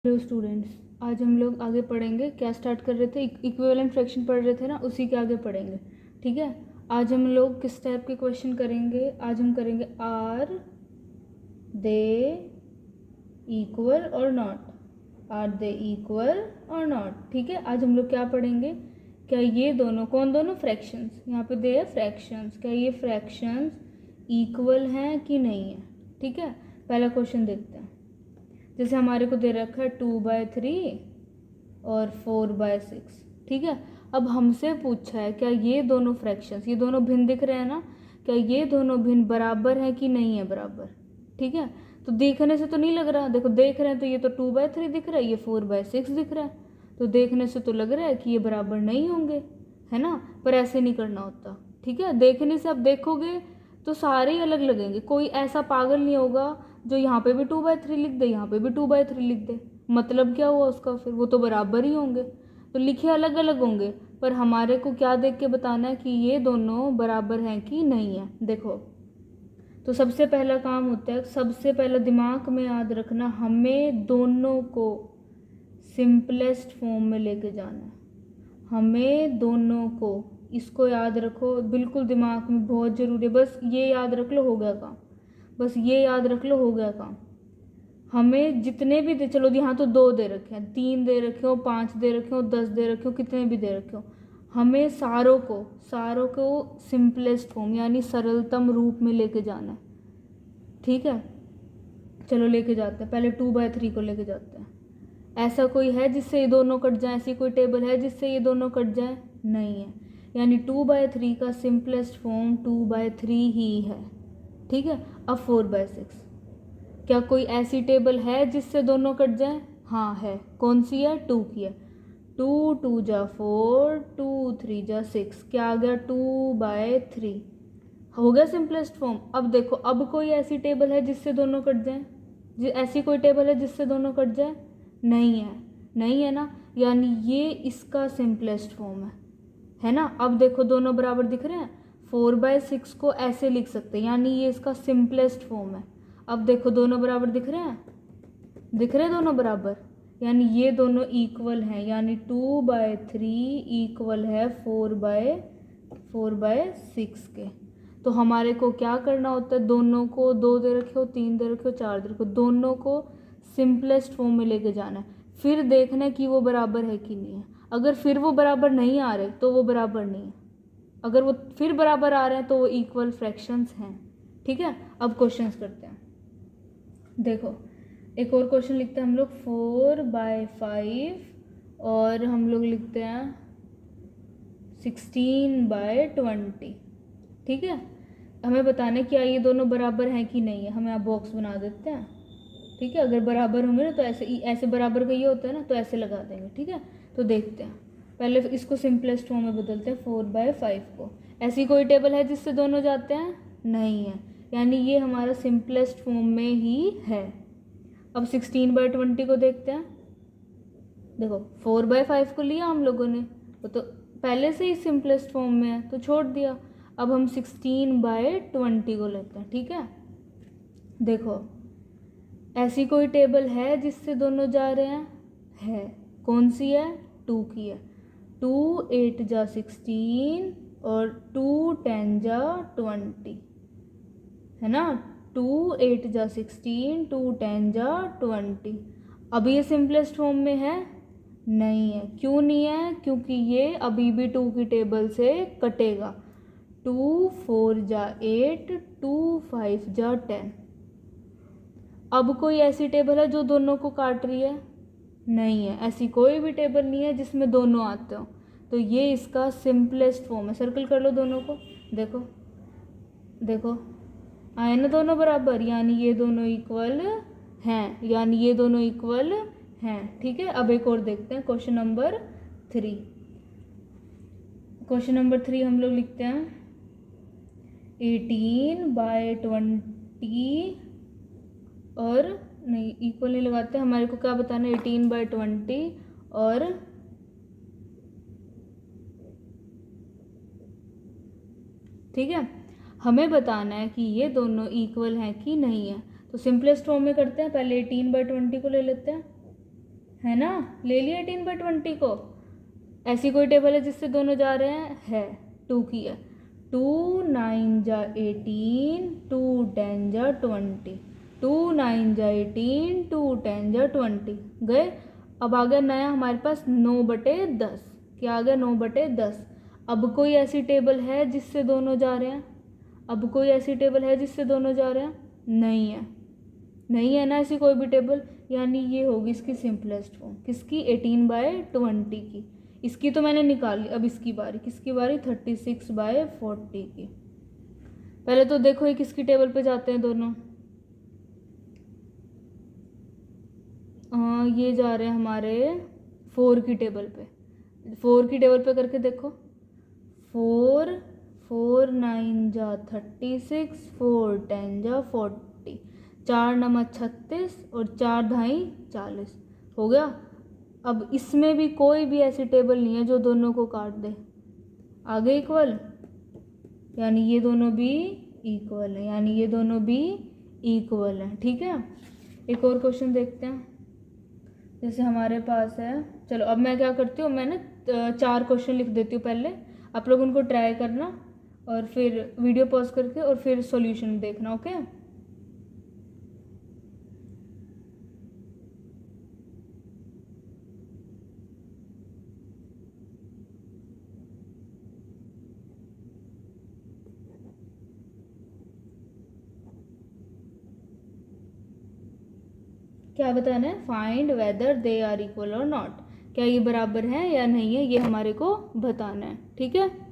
Hello students, आज हम लोग आगे पढ़ेंगे। क्या स्टार्ट कर रहे थे? इक्विवेलेंट फ्रैक्शन पढ़ रहे थे ना, उसी के आगे पढ़ेंगे। ठीक है। आज हम लोग किस टाइप के क्वेश्चन करेंगे? आज हम करेंगे are they equal or not. Are they equal or not. ठीक है। आज हम लोग क्या पढ़ेंगे? क्या ये दोनों, कौन दोनों? फ्रैक्शंस। यहाँ पे दे फ्रैक्शंस। क्या ये फ्रैक्शंस इक्वल हैं कि नहीं है? ठीक है। पहला क्वेश्चन देखते हैं। जैसे हमारे को दे रखा है 2/3 और 4/6। ठीक है। अब हमसे पूछा है क्या ये दोनों फ्रैक्शंस, ये दोनों भिन्न दिख रहे हैं ना, क्या ये दोनों भिन्न बराबर है कि नहीं है बराबर? ठीक है। तो देखने से तो नहीं लग रहा, देखो देख रहे हैं तो ये तो 2/3 दिख रहा है, ये 4/6 दिख रहा है, तो देखने से तो लग रहा है कि ये बराबर नहीं होंगे, है ना। पर ऐसे नहीं करना होता। ठीक है। देखने से आप देखोगे तो सारे ही अलग लगेंगे। कोई ऐसा पागल नहीं होगा जो यहाँ पे भी 2/3 लिख दे, यहाँ पे भी 2/3 लिख दे। मतलब क्या हुआ उसका? फिर वो तो बराबर ही होंगे। तो लिखे अलग अलग होंगे, पर हमारे को क्या देख के बताना है कि ये दोनों बराबर हैं कि नहीं है। देखो, तो सबसे पहला काम होता है, सबसे पहला दिमाग में याद रखना, हमें दोनों को सिंपलेस्ट फॉर्म में लेके जाना है। हमें दोनों को, इसको याद रखो, बिल्कुल दिमाग में बहुत ज़रूरी है। बस ये याद रख लो, हो गया काम। बस ये याद रख लो, हो गया काम। हमें जितने भी दे, चलो यहाँ तो 2 दे रखे हैं, 3 दे रखे हो, 5 दे रखे हो, 10 दे रखे हो, कितने भी दे रखे हो, हमें सारों को सिंपलेस्ट फॉर्म यानी सरलतम रूप में लेके जाना है। ठीक है। चलो लेके जाते हैं। पहले 2/3 को लेके जाते हैं। ऐसा कोई है जिससे ये दोनों कट जाए? ऐसी कोई टेबल है जिससे ये दोनों कट जाए? नहीं है। यानी 2/3 का सिंपलेस्ट फॉर्म 2/3 ही है। ठीक है। अब 4/6, क्या कोई ऐसी टेबल है जिससे दोनों कट जाए? हाँ है। कौन सी है? 2 की है। 2 2 जा 4, 2 3 जा 6, क्या आ गया? 2/3 हो गया सिंपलेस्ट फॉर्म। अब देखो, अब कोई ऐसी टेबल है जिससे दोनों कट जाए? ऐसी कोई टेबल है जिससे दोनों कट जाए? नहीं है। नहीं है ना, यानी ये इसका सिंपलेस्ट फॉर्म है ना। अब देखो दोनों बराबर दिख रहे हैं। 4/6 को ऐसे लिख सकते हैं, यानी ये इसका सिंपलेस्ट फॉर्म है। अब देखो दोनों बराबर दिख रहे हैं, दिख रहे हैं दोनों बराबर, यानी ये दोनों इक्वल हैं, यानी 2/3 इक्वल है 4/6 के। तो हमारे को क्या करना होता है? दोनों को, 2 दे रखे हो, 3 दे रखे हो, 4 दे रखे हो, दोनों को सिंपलेस्ट फॉर्म में लेके जाना है। फिर देखना है कि वो बराबर है कि नहीं है। अगर फिर वो बराबर नहीं आ रहे तो वो बराबर नहीं है, अगर वो फिर बराबर आ रहे हैं तो वो इक्वल फ्रैक्शंस हैं। ठीक है। अब क्वेश्चंस करते हैं। देखो, एक और क्वेश्चन लिखते हैं हम लोग 4/5 और हम लोग लिखते हैं 16/20। ठीक है। हमें बताना है क्या ये दोनों बराबर हैं कि नहीं है। हम यहाँ बॉक्स बना देते हैं। ठीक है। अगर बराबर होंगे ना तो ऐसे, ऐसे बराबर का ये होता है ना, तो ऐसे लगा देंगे। ठीक है। तो देखते हैं, पहले इसको सिंपलेस्ट फॉर्म में बदलते हैं 4/5 को। ऐसी कोई टेबल है जिससे दोनों जाते हैं? नहीं है, यानी ये हमारा सिंपलेस्ट फॉर्म में ही है। अब 16/20 को देखते हैं। देखो 4/5 को लिया हम लोगों ने, वो तो पहले से ही सिंपलेस्ट फॉर्म में है तो छोड़ दिया। अब हम 16/20 को लेते हैं। ठीक है। देखो, ऐसी कोई टेबल है जिससे दोनों जा रहे हैं? है। कौन सी है? 2 की है। 2 8 जा 16 और 2 10 जा 20, है ना। 2 8 जा 16, 2 10 जा 20। अब ये सिंपलेस्ट फॉर्म में है? नहीं है। क्यों नहीं है? क्योंकि ये अभी भी 2 की टेबल से कटेगा। 2 4 जा 8, 2 5 जा 10। अब कोई ऐसी टेबल है जो दोनों को काट रही है? नहीं है। ऐसी कोई भी टेबल नहीं है जिसमें दोनों आते हो, तो ये इसका सिंपलेस्ट फॉर्म है। सर्कल कर लो दोनों को। देखो देखो, आए ना दोनों बराबर, यानी ये दोनों इक्वल हैं, यानी ये दोनों इक्वल हैं। ठीक है। अब एक और देखते हैं, क्वेश्चन नंबर 3। क्वेश्चन नंबर 3 हम लोग लिखते हैं 18/20 और नहीं, इक्वल नहीं लगाते, हमारे को क्या बताना है? 18/20 और ठीक है, हमें बताना है कि ये दोनों इक्वल हैं कि नहीं है। तो सिंपलेस्ट फॉर्म में करते हैं, पहले 18/20 को ले लेते हैं। है ना, ले लिया 18/20 को। ऐसी कोई टेबल है जिससे दोनों जा रहे हैं, है 2 की है। 2 9 जा 18, 2 10 जा 20, 2 9 जा 18, 2 10 जा 20 गए। अब आ गया नया हमारे पास 9/10। क्या आ गया, 9/10। अब कोई ऐसी टेबल है जिससे दोनों जा रहे हैं, अब कोई ऐसी टेबल है जिससे दोनों जा रहे हैं, नहीं है, नहीं है ना ऐसी कोई भी टेबल। यानी ये होगी इसकी सिंपलेस्ट फॉर्म, किसकी, 18/20 की। इसकी तो मैंने निकाल ली, अब इसकी बारी, किसकी बारी, 36/40 की। पहले तो देखो ये किसकी टेबल पे जाते हैं दोनों, ये जा रहे हैं हमारे 4 की टेबल पे। 4 की टेबल पे करके देखो, 4 4 9 जा 36, 4 10 जा 40, 4 9 36 और 4 ढाई 40 हो गया। अब इसमें भी कोई भी ऐसी टेबल नहीं है जो दोनों को काट दे, आगे इक्वल, यानी ये दोनों भी इक्वल है, यानी ये दोनों भी इक्वल है। ठीक है, एक और क्वेश्चन देखते हैं। जैसे हमारे पास है, चलो अब मैं क्या करती हूँ, मैं ना 4 क्वेश्चन लिख देती हूँ पहले, आप लोग उनको ट्राई करना और फिर वीडियो पॉज करके और फिर सॉल्यूशन देखना। ओके, क्या बताना है, find whether they are equal or not, क्या ये बराबर है या नहीं है, ये हमारे को बताना है। ठीक है।